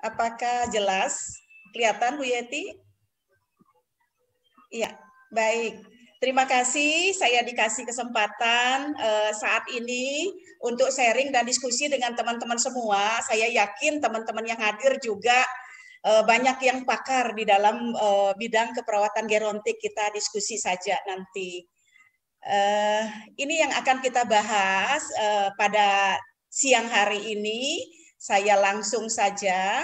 Apakah jelas? Kelihatan Bu Yeti? Iya, baik. Terima kasih saya dikasih kesempatan saat ini untuk sharing dan diskusi dengan teman-teman semua. Saya yakin teman-teman yang hadir juga banyak yang pakar di dalam bidang keperawatan gerontik. Kita diskusi saja nanti. Ini yang akan kita bahas pada siang hari ini. Saya langsung saja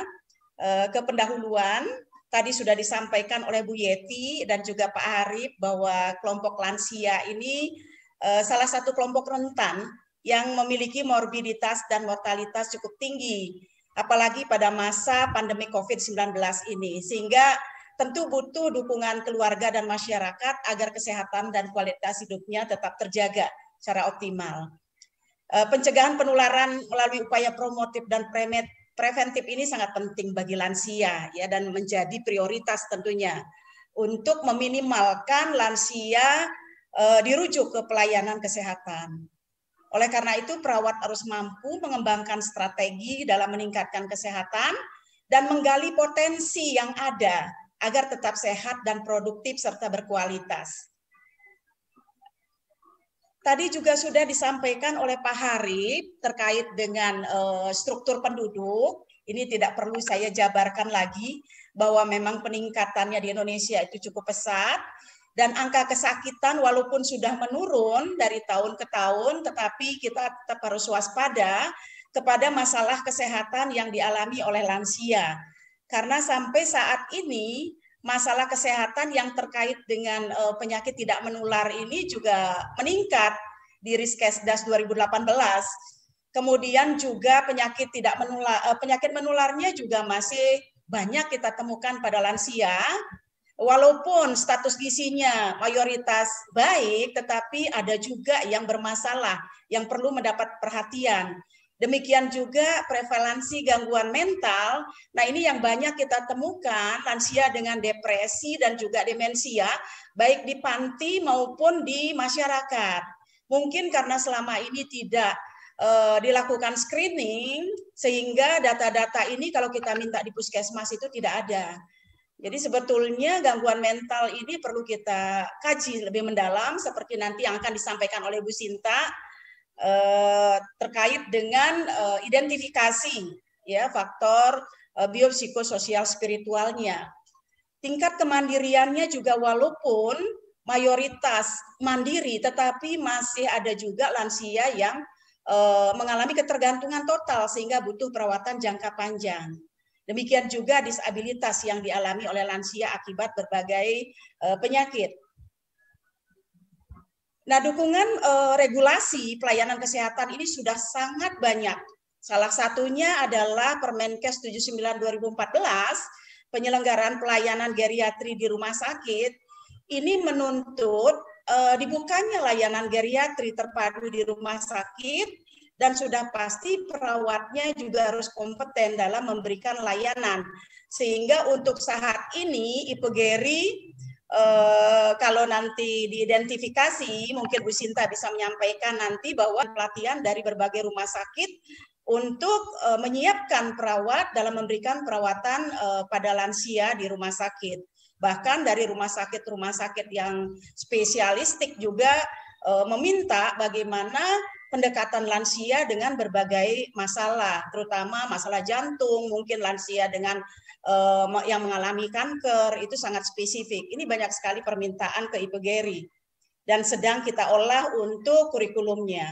ke pendahuluan. Tadi sudah disampaikan oleh Bu Yeti dan juga Pak Arif bahwa kelompok lansia ini salah satu kelompok rentan yang memiliki morbiditas dan mortalitas cukup tinggi, apalagi pada masa pandemi COVID-19 ini, sehingga tentu butuh dukungan keluarga dan masyarakat agar kesehatan dan kualitas hidupnya tetap terjaga secara optimal. Pencegahan penularan melalui upaya promotif dan preventif ini sangat penting bagi lansia ya, dan menjadi prioritas tentunya untuk meminimalkan lansia dirujuk ke pelayanan kesehatan. Oleh karena itu perawat harus mampu mengembangkan strategi dalam meningkatkan kesehatan dan menggali potensi yang ada agar tetap sehat dan produktif serta berkualitas. Tadi juga sudah disampaikan oleh Pak Harip terkait dengan struktur penduduk. Ini tidak perlu saya jabarkan lagi bahwa memang peningkatannya di Indonesia itu cukup pesat dan angka kesakitan walaupun sudah menurun dari tahun ke tahun, tetapi kita tetap harus waspada kepada masalah kesehatan yang dialami oleh lansia. Karena sampai saat ini masalah kesehatan yang terkait dengan penyakit tidak menular ini juga meningkat di Riskesdas 2018. Kemudian juga penyakit tidak menular, penyakit menularnya juga masih banyak kita temukan pada lansia. Walaupun status gizinya mayoritas baik, tetapi ada juga yang bermasalah, yang perlu mendapat perhatian. Demikian juga prevalensi gangguan mental. Nah, ini yang banyak kita temukan, lansia dengan depresi dan juga demensia, baik di panti maupun di masyarakat. Mungkin karena selama ini tidak dilakukan screening, sehingga data-data ini kalau kita minta di puskesmas itu tidak ada. Jadi sebetulnya gangguan mental ini perlu kita kaji lebih mendalam, seperti nanti yang akan disampaikan oleh Bu Sinta, terkait dengan identifikasi ya faktor biopsikososial spiritualnya. Tingkat kemandiriannya juga walaupun mayoritas mandiri, tetapi masih ada juga lansia yang mengalami ketergantungan total sehingga butuh perawatan jangka panjang. Demikian juga disabilitas yang dialami oleh lansia akibat berbagai penyakit. Nah, dukungan regulasi pelayanan kesehatan ini sudah sangat banyak. Salah satunya adalah Permenkes 79/2014, penyelenggaraan pelayanan geriatri di rumah sakit. Ini menuntut dibukanya layanan geriatri terpadu di rumah sakit, dan sudah pasti perawatnya juga harus kompeten dalam memberikan layanan. Sehingga untuk saat ini IPGERI kalau nanti diidentifikasi, mungkin Bu Sinta bisa menyampaikan nanti bahwa pelatihan dari berbagai rumah sakit untuk menyiapkan perawat dalam memberikan perawatan pada lansia di rumah sakit. Bahkan dari rumah sakit yang spesialistik juga meminta bagaimana pendekatan lansia dengan berbagai masalah, terutama masalah jantung, mungkin lansia dengan yang mengalami kanker, itu sangat spesifik. Ini banyak sekali permintaan ke IPGERI dan sedang kita olah untuk kurikulumnya.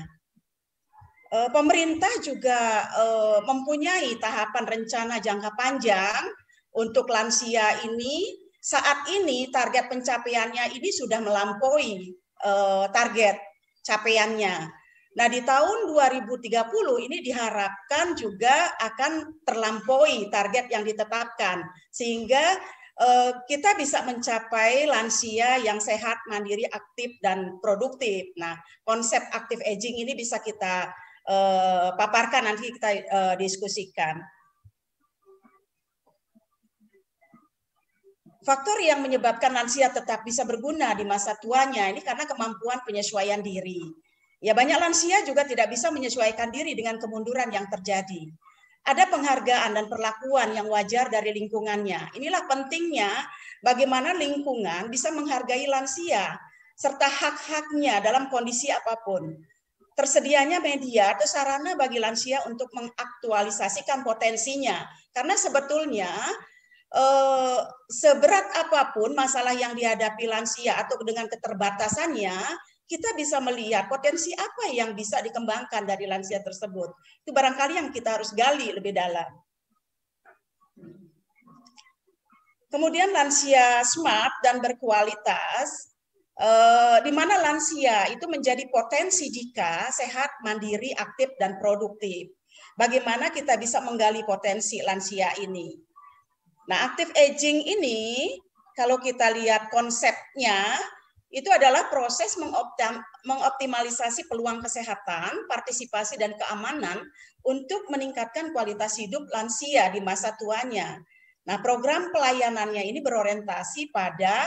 Pemerintah juga mempunyai tahapan rencana jangka panjang untuk lansia ini. Saat ini target pencapaiannya ini sudah melampaui target capaiannya. Nah, di tahun 2030 ini diharapkan juga akan terlampaui target yang ditetapkan, sehingga kita bisa mencapai lansia yang sehat, mandiri, aktif, dan produktif. Nah, konsep active aging ini bisa kita paparkan, nanti kita diskusikan. Faktor yang menyebabkan lansia tetap bisa berguna di masa tuanya ini karena kemampuan penyesuaian diri. Ya, banyak lansia juga tidak bisa menyesuaikan diri dengan kemunduran yang terjadi. ada penghargaan dan perlakuan yang wajar dari lingkungannya. Inilah pentingnya bagaimana lingkungan bisa menghargai lansia serta hak-haknya dalam kondisi apapun. Tersedianya media atau sarana bagi lansia untuk mengaktualisasikan potensinya. Karena sebetulnya seberat apapun masalah yang dihadapi lansia atau dengan keterbatasannya, kita bisa melihat potensi apa yang bisa dikembangkan dari lansia tersebut. Itu barangkali yang kita harus gali lebih dalam. Kemudian lansia smart dan berkualitas, di mana lansia itu menjadi potensi jika sehat, mandiri, aktif, dan produktif. Bagaimana kita bisa menggali potensi lansia ini? Nah, active aging ini, kalau kita lihat konsepnya, itu adalah proses mengoptimalisasi peluang kesehatan, partisipasi, dan keamanan untuk meningkatkan kualitas hidup lansia di masa tuanya. Nah, program pelayanannya ini berorientasi pada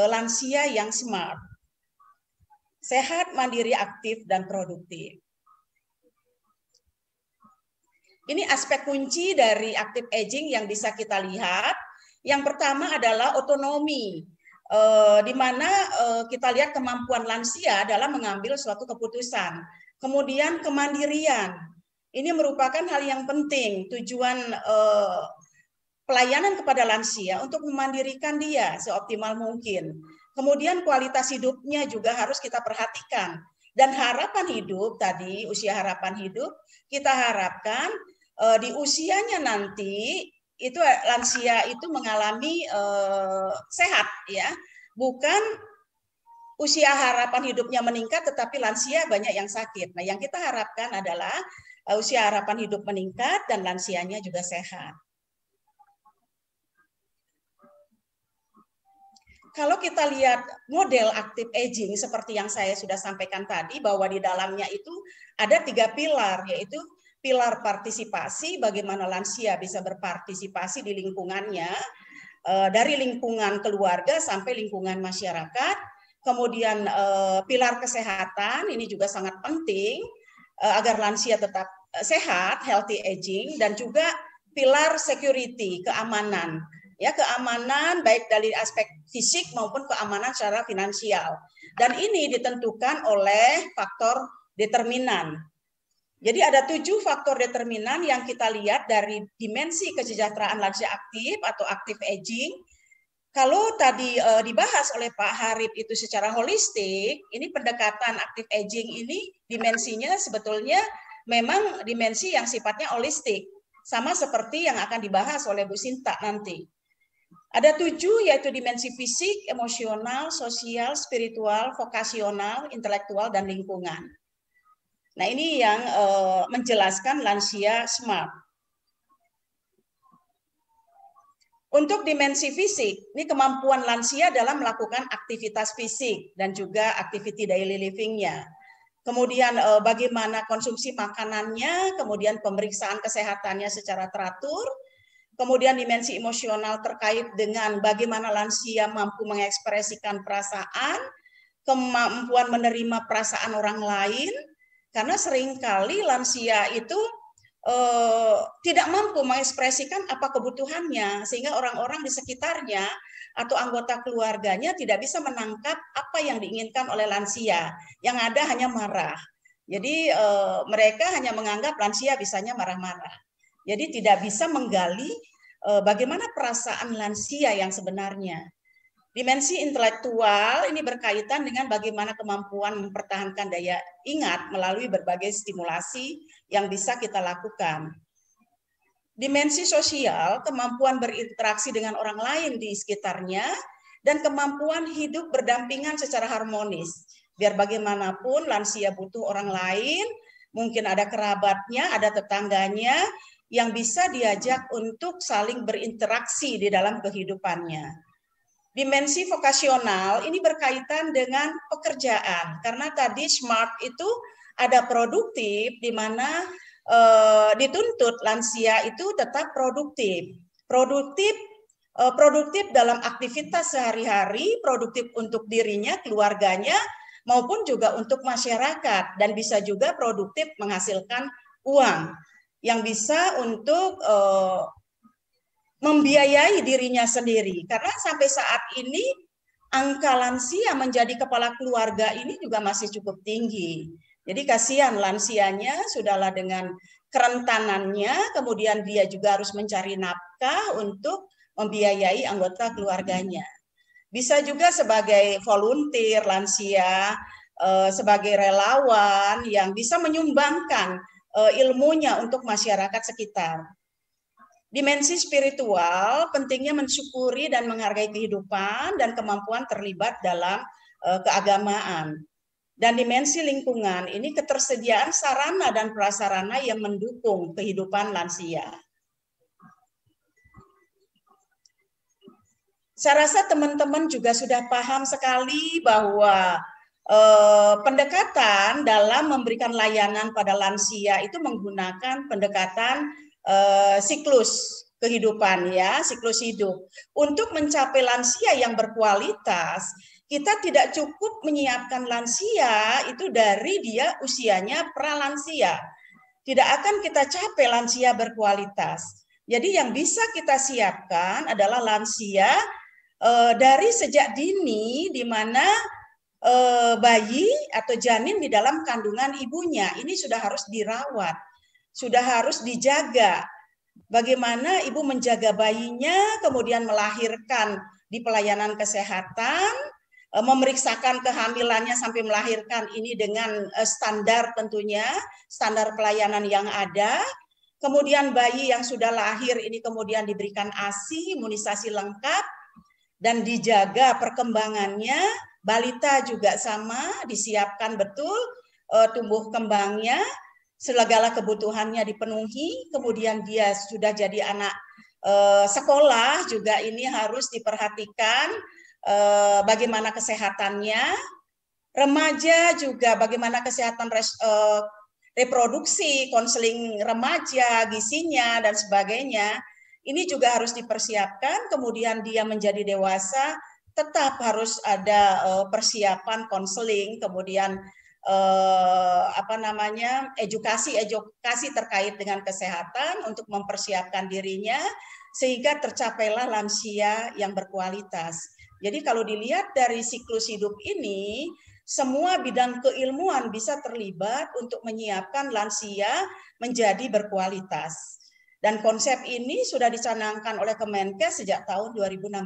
lansia yang smart, sehat, mandiri, aktif, dan produktif. Ini aspek kunci dari active aging yang bisa kita lihat. Yang pertama adalah otonomi, di mana kita lihat kemampuan lansia dalam mengambil suatu keputusan. Kemudian kemandirian, ini merupakan hal yang penting, tujuan pelayanan kepada lansia untuk memandirikan dia seoptimal mungkin. Kemudian kualitas hidupnya juga harus kita perhatikan. Dan harapan hidup tadi, usia harapan hidup, kita harapkan di usianya nanti itu lansia itu mengalami sehat, ya, bukan usia harapan hidupnya meningkat tetapi lansia banyak yang sakit. Nah, yang kita harapkan adalah usia harapan hidup meningkat dan lansianya juga sehat. Kalau kita lihat model active aging seperti yang saya sudah sampaikan tadi, bahwa di dalamnya itu ada 3 pilar, yaitu pilar partisipasi, bagaimana lansia bisa berpartisipasi di lingkungannya, dari lingkungan keluarga sampai lingkungan masyarakat. Kemudian pilar kesehatan, ini juga sangat penting agar lansia tetap sehat, healthy aging, dan juga pilar security, keamanan. Ya, keamanan baik dari aspek fisik maupun keamanan secara finansial. Dan ini ditentukan oleh faktor determinan. Jadi ada 7 faktor determinan yang kita lihat dari dimensi kesejahteraan lansia aktif atau active aging. Kalau tadi dibahas oleh Pak Harip itu secara holistik, ini pendekatan active aging ini dimensinya sebetulnya memang dimensi yang sifatnya holistik. Sama seperti yang akan dibahas oleh Bu Sinta nanti. Ada 7, yaitu dimensi fisik, emosional, sosial, spiritual, vokasional, intelektual, dan lingkungan. Nah, ini yang menjelaskan lansia smart. Untuk dimensi fisik, ini kemampuan lansia dalam melakukan aktivitas fisik dan juga activity daily living-nya. Kemudian bagaimana konsumsi makanannya, kemudian pemeriksaan kesehatannya secara teratur, kemudian dimensi emosional terkait dengan bagaimana lansia mampu mengekspresikan perasaan, kemampuan menerima perasaan orang lain, karena seringkali lansia itu tidak mampu mengekspresikan apa kebutuhannya, sehingga orang-orang di sekitarnya atau anggota keluarganya tidak bisa menangkap apa yang diinginkan oleh lansia. Yang ada hanya marah. Jadi mereka hanya menganggap lansia bisanya marah-marah. Jadi tidak bisa menggali bagaimana perasaan lansia yang sebenarnya. Dimensi intelektual ini berkaitan dengan bagaimana kemampuan mempertahankan daya ingat melalui berbagai stimulasi yang bisa kita lakukan. Dimensi sosial, kemampuan berinteraksi dengan orang lain di sekitarnya, dan kemampuan hidup berdampingan secara harmonis. Biar bagaimanapun lansia butuh orang lain, mungkin ada kerabatnya, ada tetangganya, yang bisa diajak untuk saling berinteraksi di dalam kehidupannya. Dimensi vokasional ini berkaitan dengan pekerjaan, karena tadi smart itu ada produktif, di mana dituntut lansia itu tetap produktif. Produktif dalam aktivitas sehari-hari, produktif untuk dirinya, keluarganya, maupun juga untuk masyarakat, dan bisa juga produktif menghasilkan uang. yang bisa untuk membiayai dirinya sendiri. Karena sampai saat ini angka lansia menjadi kepala keluarga ini juga masih cukup tinggi. Jadi kasihan lansianya, sudahlah dengan kerentanannya, kemudian dia juga harus mencari nafkah untuk membiayai anggota keluarganya. Bisa juga sebagai volunteer lansia, sebagai relawan yang bisa menyumbangkan ilmunya untuk masyarakat sekitar. Dimensi spiritual pentingnya mensyukuri dan menghargai kehidupan dan kemampuan terlibat dalam keagamaan. Dan dimensi lingkungan ini ketersediaan sarana dan prasarana yang mendukung kehidupan lansia. Saya rasa teman-teman juga sudah paham sekali bahwa pendekatan dalam memberikan layanan pada lansia itu menggunakan pendekatan siklus kehidupan, ya, siklus hidup. Untuk mencapai lansia yang berkualitas, kita tidak cukup menyiapkan lansia itu dari dia usianya pralansia. Tidak akan kita capai lansia berkualitas. Jadi yang bisa kita siapkan adalah lansia dari sejak dini, di mana bayi atau janin di dalam kandungan ibunya ini sudah harus dirawat, sudah harus dijaga. Bagaimana ibu menjaga bayinya, kemudian melahirkan di pelayanan kesehatan, memeriksakan kehamilannya sampai melahirkan ini dengan standar, tentunya standar pelayanan yang ada. Kemudian bayi yang sudah lahir ini kemudian diberikan ASI, imunisasi lengkap, dan dijaga perkembangannya. Balita juga sama, disiapkan betul tumbuh kembangnya, segala kebutuhannya dipenuhi. Kemudian dia sudah jadi anak sekolah juga ini harus diperhatikan bagaimana kesehatannya. Remaja juga bagaimana kesehatan reproduksi, konseling remaja, gizinya dan sebagainya. Ini juga harus dipersiapkan. Kemudian dia menjadi dewasa, tetap harus ada persiapan konseling, kemudian edukasi terkait dengan kesehatan untuk mempersiapkan dirinya sehingga tercapailah lansia yang berkualitas. Jadi kalau dilihat dari siklus hidup ini, semua bidang keilmuan bisa terlibat untuk menyiapkan lansia menjadi berkualitas. Dan konsep ini sudah dicanangkan oleh Kemenkes sejak tahun 2016.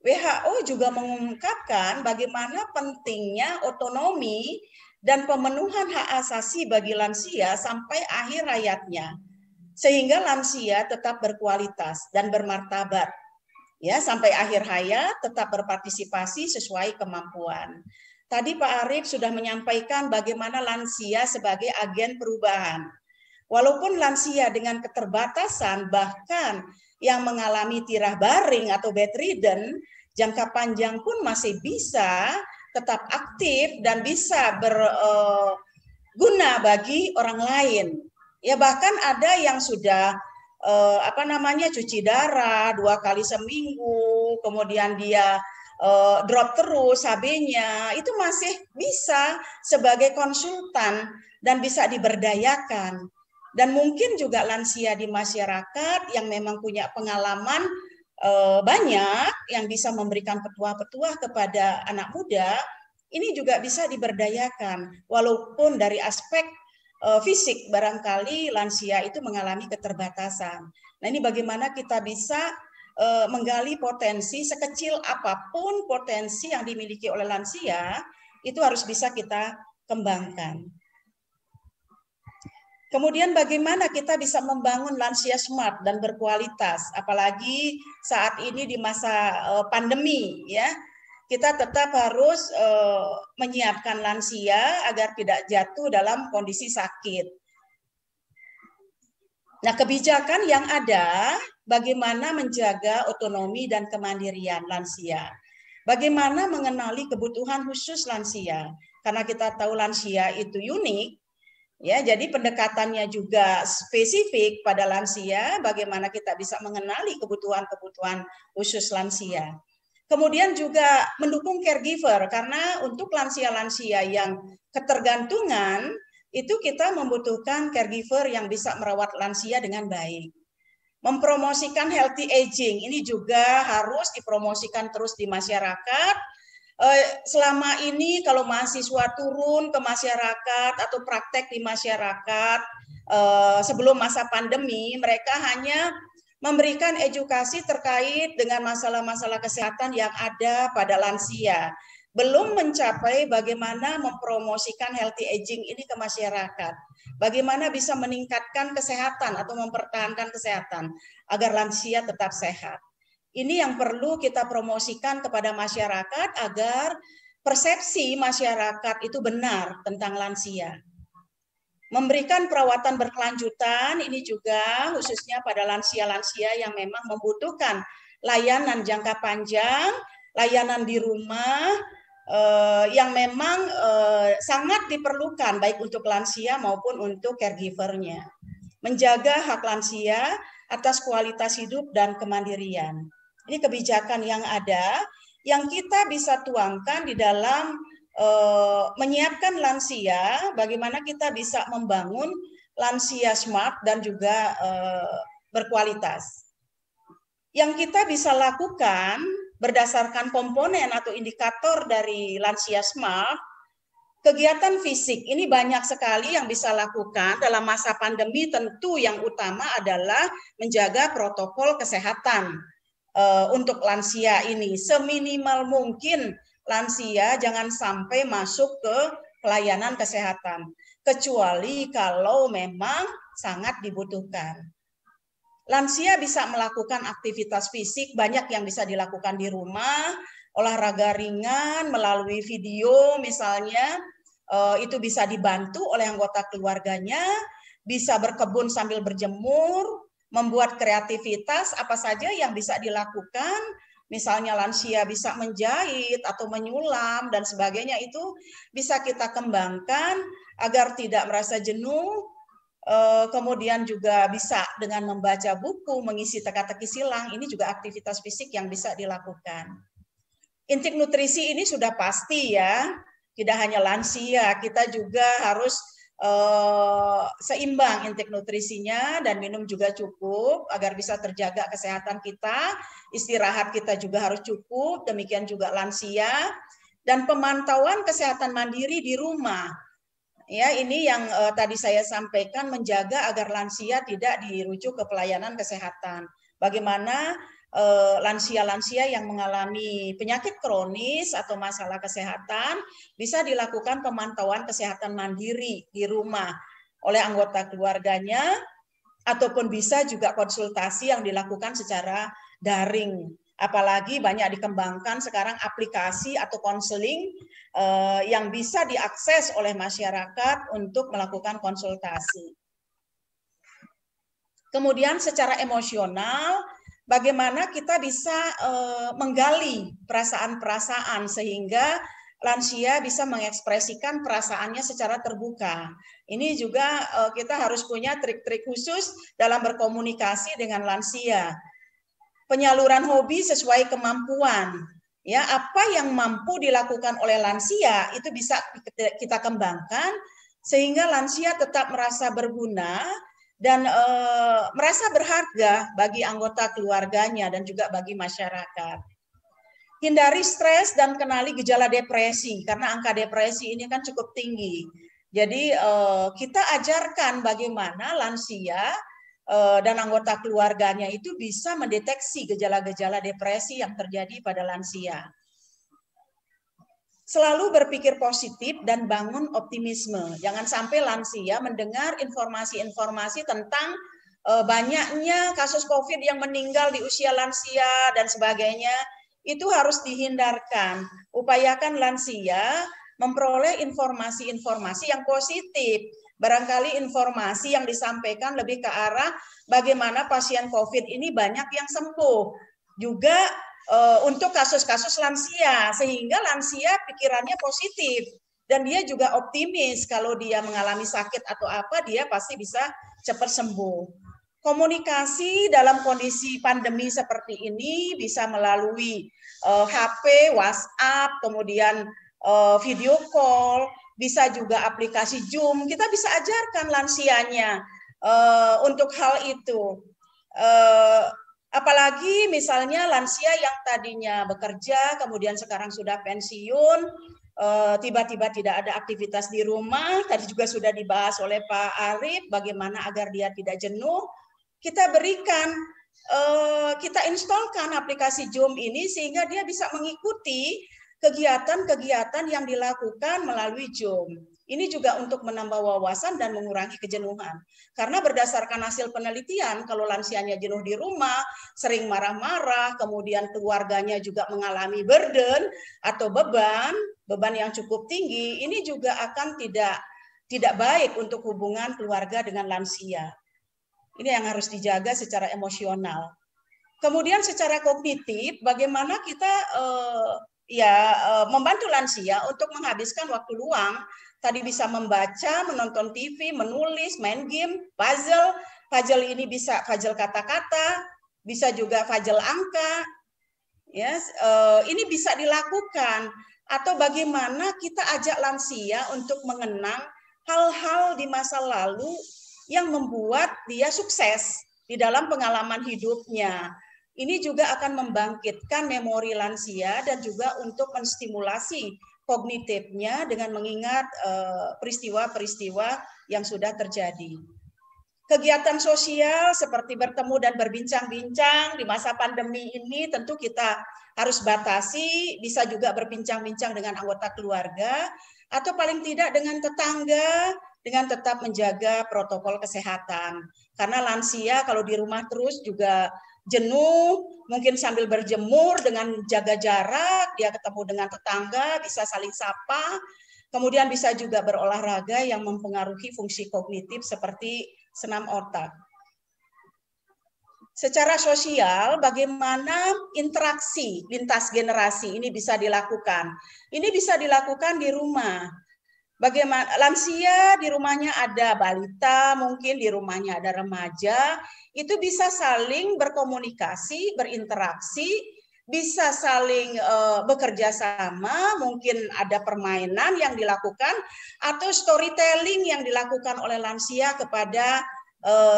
WHO juga mengungkapkan bagaimana pentingnya otonomi dan pemenuhan hak asasi bagi lansia sampai akhir hayatnya, sehingga lansia tetap berkualitas dan bermartabat, ya, sampai akhir hayat tetap berpartisipasi sesuai kemampuan. Tadi Pak Arief sudah menyampaikan bagaimana lansia sebagai agen perubahan. Walaupun lansia dengan keterbatasan, bahkan yang mengalami tirah baring atau bedridden, jangka panjang pun masih bisa tetap aktif dan bisa berguna bagi orang lain. Ya, bahkan ada yang sudah cuci darah 2 kali seminggu, kemudian dia drop terus HB-nya, itu masih bisa sebagai konsultan dan bisa diberdayakan. Dan mungkin juga lansia di masyarakat yang memang punya pengalaman banyak, yang bisa memberikan petuah-petuah kepada anak muda, ini juga bisa diberdayakan. Walaupun dari aspek fisik barangkali lansia itu mengalami keterbatasan. Nah, ini bagaimana kita bisa menggali potensi, sekecil apapun potensi yang dimiliki oleh lansia, itu harus bisa kita kembangkan. Kemudian bagaimana kita bisa membangun lansia smart dan berkualitas, apalagi saat ini di masa pandemi, ya. Kita tetap harus menyiapkan lansia agar tidak jatuh dalam kondisi sakit. Nah, kebijakan yang ada, bagaimana menjaga otonomi dan kemandirian lansia. Bagaimana mengenali kebutuhan khusus lansia. Karena kita tahu lansia itu unik, ya, jadi pendekatannya juga spesifik pada lansia, bagaimana kita bisa mengenali kebutuhan-kebutuhan khusus lansia. Kemudian juga mendukung caregiver, karena untuk lansia-lansia yang ketergantungan, itu kita membutuhkan caregiver yang bisa merawat lansia dengan baik. Mempromosikan healthy aging, ini juga harus dipromosikan terus di masyarakat. Selama ini kalau mahasiswa turun ke masyarakat atau praktek di masyarakat sebelum masa pandemi, mereka hanya memberikan edukasi terkait dengan masalah-masalah kesehatan yang ada pada lansia. Belum mencapai bagaimana mempromosikan healthy aging ini ke masyarakat. Bagaimana bisa meningkatkan kesehatan atau mempertahankan kesehatan agar lansia tetap sehat. Ini yang perlu kita promosikan kepada masyarakat agar persepsi masyarakat itu benar tentang lansia. Memberikan perawatan berkelanjutan, ini juga khususnya pada lansia-lansia yang memang membutuhkan layanan jangka panjang, layanan di rumah, yang memang sangat diperlukan baik untuk lansia maupun untuk caregiver-nya. Menjaga hak lansia atas kualitas hidup dan kemandirian. Ini kebijakan yang ada, yang kita bisa tuangkan di dalam menyiapkan lansia, bagaimana kita bisa membangun lansia smart dan juga berkualitas. Yang kita bisa lakukan berdasarkan komponen atau indikator dari lansia smart, kegiatan fisik ini banyak sekali yang bisa lakukan dalam masa pandemi. Tentu yang utama adalah menjaga protokol kesehatan untuk lansia ini. Seminimal mungkin lansia jangan sampai masuk ke pelayanan kesehatan, kecuali kalau memang sangat dibutuhkan. Lansia bisa melakukan aktivitas fisik, banyak yang bisa dilakukan di rumah, olahraga ringan melalui video misalnya, itu bisa dibantu oleh anggota keluarganya, bisa berkebun sambil berjemur, membuat kreativitas apa saja yang bisa dilakukan. Misalnya lansia bisa menjahit atau menyulam dan sebagainya, itu bisa kita kembangkan agar tidak merasa jenuh. Kemudian juga bisa dengan membaca buku, mengisi teka-teki silang, ini juga aktivitas fisik yang bisa dilakukan. Intake nutrisi ini sudah pasti ya, tidak hanya lansia, kita juga harus seimbang intake nutrisinya dan minum juga cukup agar bisa terjaga kesehatan kita. Istirahat kita juga harus cukup, demikian juga lansia. Dan pemantauan kesehatan mandiri di rumah. Ya, ini yang tadi saya sampaikan, menjaga agar lansia tidak dirujuk ke pelayanan kesehatan. Bagaimana lansia-lansia yang mengalami penyakit kronis atau masalah kesehatan bisa dilakukan pemantauan kesehatan mandiri di rumah oleh anggota keluarganya, ataupun bisa juga konsultasi yang dilakukan secara daring. Apalagi banyak dikembangkan sekarang aplikasi atau konseling yang bisa diakses oleh masyarakat untuk melakukan konsultasi. Kemudian secara emosional, bagaimana kita bisa menggali perasaan-perasaan sehingga lansia bisa mengekspresikan perasaannya secara terbuka. Ini juga kita harus punya trik-trik khusus dalam berkomunikasi dengan lansia. Penyaluran hobi sesuai kemampuan. Ya, apa yang mampu dilakukan oleh lansia itu bisa kita kembangkan sehingga lansia tetap merasa berguna dan merasa berharga bagi anggota keluarganya dan juga bagi masyarakat. Hindari stres dan kenali gejala depresi, karena angka depresi ini kan cukup tinggi. Jadi kita ajarkan bagaimana lansia dan anggota keluarganya itu bisa mendeteksi gejala-gejala depresi yang terjadi pada lansia. Selalu berpikir positif dan bangun optimisme. Jangan sampai lansia mendengar informasi-informasi tentang banyaknya kasus COVID yang meninggal di usia lansia dan sebagainya. Itu harus dihindarkan. Upayakan lansia memperoleh informasi-informasi yang positif. Barangkali informasi yang disampaikan lebih ke arah bagaimana pasien COVID ini banyak yang sembuh. Juga untuk kasus-kasus lansia, sehingga lansia pikirannya positif. Dan dia juga optimis kalau dia mengalami sakit atau apa, dia pasti bisa cepat sembuh. Komunikasi dalam kondisi pandemi seperti ini bisa melalui HP, WhatsApp, kemudian video call, bisa juga aplikasi Zoom. Kita bisa ajarkan lansianya untuk hal itu. Apalagi misalnya lansia yang tadinya bekerja, kemudian sekarang sudah pensiun, tiba-tiba tidak ada aktivitas di rumah. Tadi juga sudah dibahas oleh Pak Arif, bagaimana agar dia tidak jenuh. Kita berikan, kita instalkan aplikasi Zoom ini sehingga dia bisa mengikuti kegiatan-kegiatan yang dilakukan melalui Zoom. Ini juga untuk menambah wawasan dan mengurangi kejenuhan. Karena berdasarkan hasil penelitian, kalau lansianya jenuh di rumah, sering marah-marah, kemudian keluarganya juga mengalami burden atau beban yang cukup tinggi, ini juga akan tidak baik untuk hubungan keluarga dengan lansia. Ini yang harus dijaga secara emosional. Kemudian secara kognitif, bagaimana kita membantu lansia untuk menghabiskan waktu luang. Tadi bisa membaca, menonton TV, menulis, main game, puzzle. Puzzle ini bisa puzzle kata-kata, bisa juga puzzle angka. Ini bisa dilakukan. Atau bagaimana kita ajak lansia untuk mengenang hal-hal di masa lalu yang membuat dia sukses di dalam pengalaman hidupnya. Ini juga akan membangkitkan memori lansia dan juga untuk menstimulasi kognitifnya dengan mengingat peristiwa-peristiwa yang sudah terjadi. Kegiatan sosial seperti bertemu dan berbincang-bincang di masa pandemi ini tentu kita harus batasi, bisa juga berbincang-bincang dengan anggota keluarga, atau paling tidak dengan tetangga, dengan tetap menjaga protokol kesehatan. Karena lansia kalau di rumah terus juga jenuh, mungkin sambil berjemur dengan jaga jarak, dia ketemu dengan tetangga, bisa saling sapa, kemudian bisa juga berolahraga yang mempengaruhi fungsi kognitif seperti senam otak. Secara sosial, bagaimana interaksi lintas generasi ini bisa dilakukan? Ini bisa dilakukan di rumah. Bagaimana lansia di rumahnya ada balita, mungkin di rumahnya ada remaja, itu bisa saling berkomunikasi, berinteraksi, bisa saling bekerja sama, mungkin ada permainan yang dilakukan atau storytelling yang dilakukan oleh lansia kepada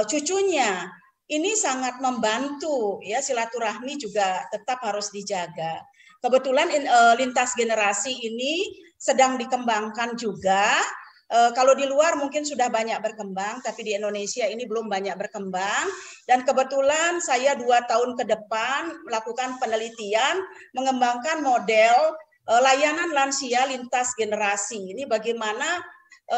cucunya. Ini sangat membantu, ya, silaturahmi juga tetap harus dijaga. Kebetulan lintas generasi ini sedang dikembangkan juga. Kalau di luar mungkin sudah banyak berkembang, tapi di Indonesia ini belum banyak berkembang. Dan kebetulan saya 2 tahun ke depan melakukan penelitian, mengembangkan model layanan lansia lintas generasi. Ini bagaimana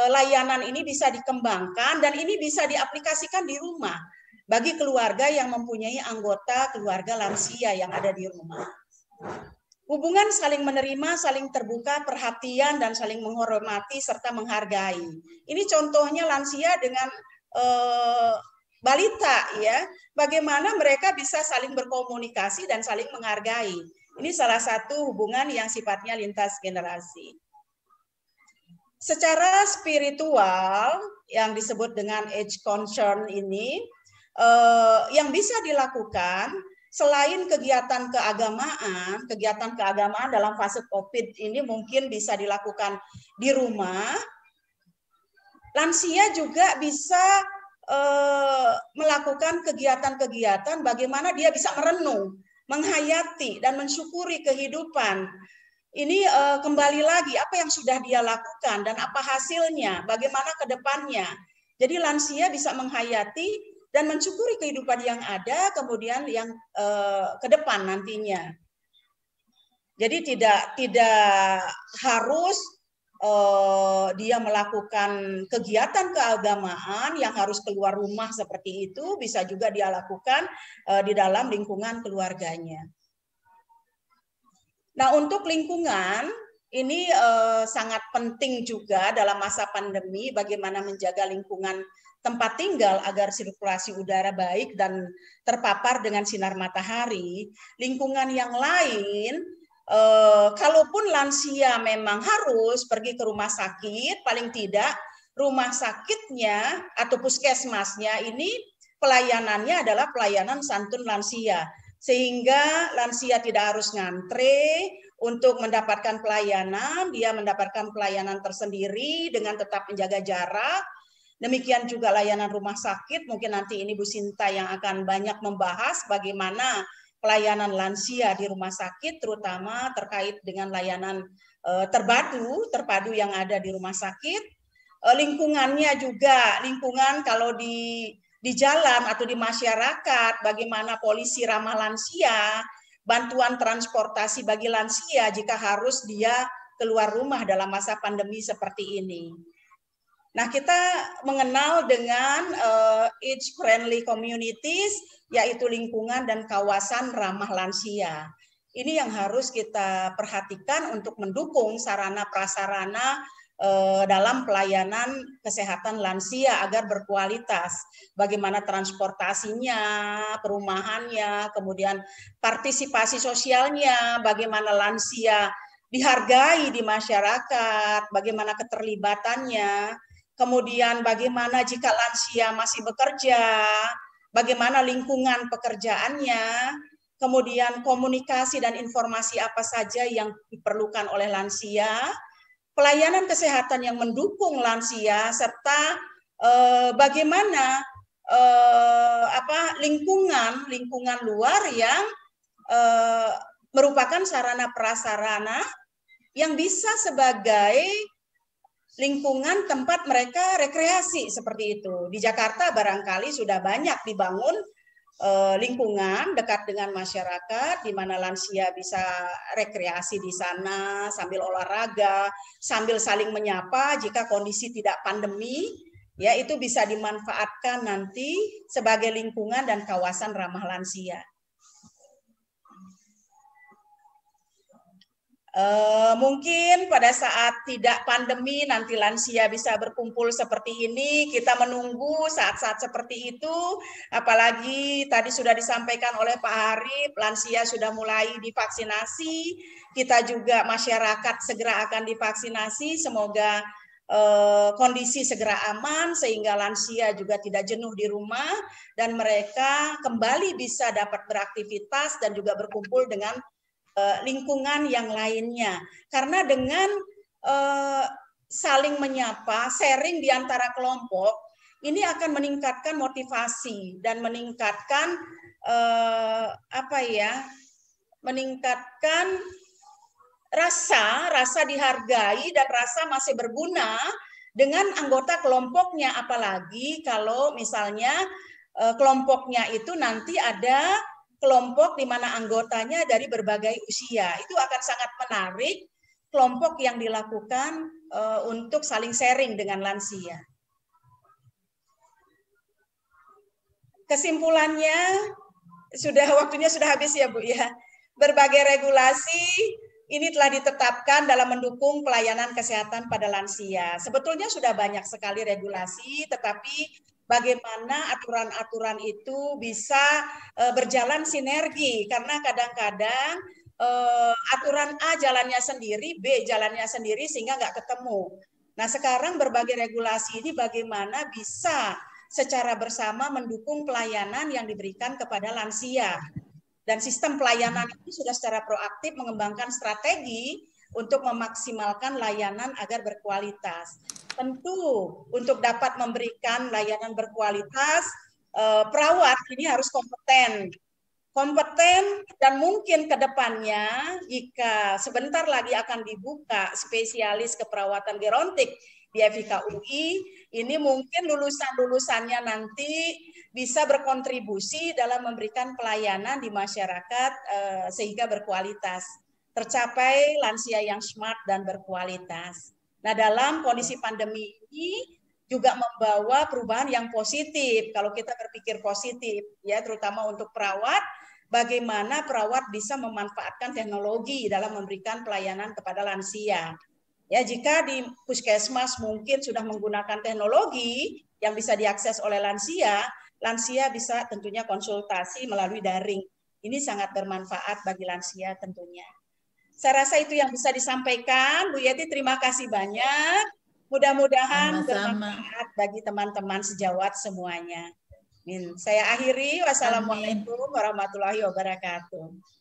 layanan ini bisa dikembangkan dan ini bisa diaplikasikan di rumah bagi keluarga yang mempunyai anggota keluarga lansia yang ada di rumah. Hubungan saling menerima, saling terbuka, perhatian, dan saling menghormati serta menghargai. Ini contohnya lansia dengan balita, ya. Bagaimana mereka bisa saling berkomunikasi dan saling menghargai. Ini salah satu hubungan yang sifatnya lintas generasi. Secara spiritual, yang disebut dengan age concern ini, yang bisa dilakukan selain kegiatan keagamaan dalam fase COVID ini mungkin bisa dilakukan di rumah, lansia juga bisa melakukan kegiatan-kegiatan bagaimana dia bisa merenung, menghayati, dan mensyukuri kehidupan. Ini kembali lagi apa yang sudah dia lakukan dan apa hasilnya, bagaimana ke depannya. Jadi lansia bisa menghayati dan mensyukuri kehidupan yang ada, kemudian yang ke depan nantinya. Jadi tidak harus dia melakukan kegiatan keagamaan yang harus keluar rumah seperti itu, bisa juga dia lakukan di dalam lingkungan keluarganya. Nah, untuk lingkungan ini sangat penting juga dalam masa pandemi, bagaimana menjaga lingkungan tempat tinggal agar sirkulasi udara baik dan terpapar dengan sinar matahari. Lingkungan yang lain, kalaupun lansia memang harus pergi ke rumah sakit, paling tidak rumah sakitnya atau puskesmasnya ini pelayanannya adalah pelayanan santun lansia, sehingga lansia tidak harus ngantre untuk mendapatkan pelayanan, dia mendapatkan pelayanan tersendiri dengan tetap menjaga jarak. Demikian juga layanan rumah sakit, mungkin nanti ini Bu Sinta yang akan banyak membahas bagaimana pelayanan lansia di rumah sakit, terutama terkait dengan layanan terpadu yang ada di rumah sakit. Lingkungannya juga, lingkungan kalau di jalan atau di masyarakat, bagaimana polisi ramah lansia, bantuan transportasi bagi lansia jika harus dia keluar rumah dalam masa pandemi seperti ini. Nah, kita mengenal dengan age friendly communities, yaitu lingkungan dan kawasan ramah lansia. Ini yang harus kita perhatikan untuk mendukung sarana prasarana dalam pelayanan kesehatan lansia agar berkualitas. Bagaimana transportasinya, perumahannya, kemudian partisipasi sosialnya, bagaimana lansia dihargai di masyarakat, bagaimana keterlibatannya, kemudian bagaimana jika lansia masih bekerja, bagaimana lingkungan pekerjaannya, kemudian komunikasi dan informasi apa saja yang diperlukan oleh lansia, pelayanan kesehatan yang mendukung lansia, serta bagaimana lingkungan luar yang merupakan sarana prasarana yang bisa sebagai lingkungan tempat mereka rekreasi seperti itu. Di Jakarta barangkali sudah banyak dibangun lingkungan dekat dengan masyarakat di mana lansia bisa rekreasi di sana sambil olahraga, sambil saling menyapa jika kondisi tidak pandemi, ya itu bisa dimanfaatkan nanti sebagai lingkungan dan kawasan ramah lansia. Mungkin pada saat tidak pandemi nanti lansia bisa berkumpul seperti ini, kita menunggu saat-saat seperti itu, apalagi tadi sudah disampaikan oleh Pak Harip, lansia sudah mulai divaksinasi, kita juga masyarakat segera akan divaksinasi, semoga kondisi segera aman sehingga lansia juga tidak jenuh di rumah dan mereka kembali bisa dapat beraktivitas dan juga berkumpul dengan lingkungan yang lainnya. Karena dengan saling menyapa, sharing di antara kelompok, ini akan meningkatkan motivasi dan meningkatkan meningkatkan rasa dihargai dan rasa masih berguna dengan anggota kelompoknya. Apalagi kalau misalnya kelompoknya itu nanti ada kelompok di mana anggotanya dari berbagai usia. Itu akan sangat menarik kelompok yang dilakukan untuk saling sharing dengan lansia. Kesimpulannya, waktunya sudah habis ya Bu ya. Berbagai regulasi ini telah ditetapkan dalam mendukung pelayanan kesehatan pada lansia. Sebetulnya sudah banyak sekali regulasi, tetapi bagaimana aturan-aturan itu bisa berjalan sinergi, karena kadang-kadang aturan A jalannya sendiri, B jalannya sendiri, sehingga nggak ketemu. Nah, sekarang berbagai regulasi ini bagaimana bisa secara bersama mendukung pelayanan yang diberikan kepada lansia. Dan sistem pelayanan ini sudah secara proaktif mengembangkan strategi untuk memaksimalkan layanan agar berkualitas. Tentu untuk dapat memberikan layanan berkualitas, perawat ini harus kompeten dan mungkin ke depannya jika sebentar lagi akan dibuka spesialis keperawatan gerontik di FIKUI, ini mungkin lulusan-lulusannya nanti bisa berkontribusi dalam memberikan pelayanan di masyarakat sehingga berkualitas, tercapai lansia yang smart dan berkualitas. Nah, dalam kondisi pandemi ini juga membawa perubahan yang positif. Kalau kita berpikir positif, ya, terutama untuk perawat, bagaimana perawat bisa memanfaatkan teknologi dalam memberikan pelayanan kepada lansia. Ya, jika di puskesmas mungkin sudah menggunakan teknologi yang bisa diakses oleh lansia, lansia bisa tentunya konsultasi melalui daring. Ini sangat bermanfaat bagi lansia tentunya. Saya rasa itu yang bisa disampaikan. Bu Yeti, terima kasih banyak. Mudah-mudahan bermanfaat bagi teman-teman sejawat semuanya. Saya akhiri. Amin. Wassalamualaikum warahmatullahi wabarakatuh.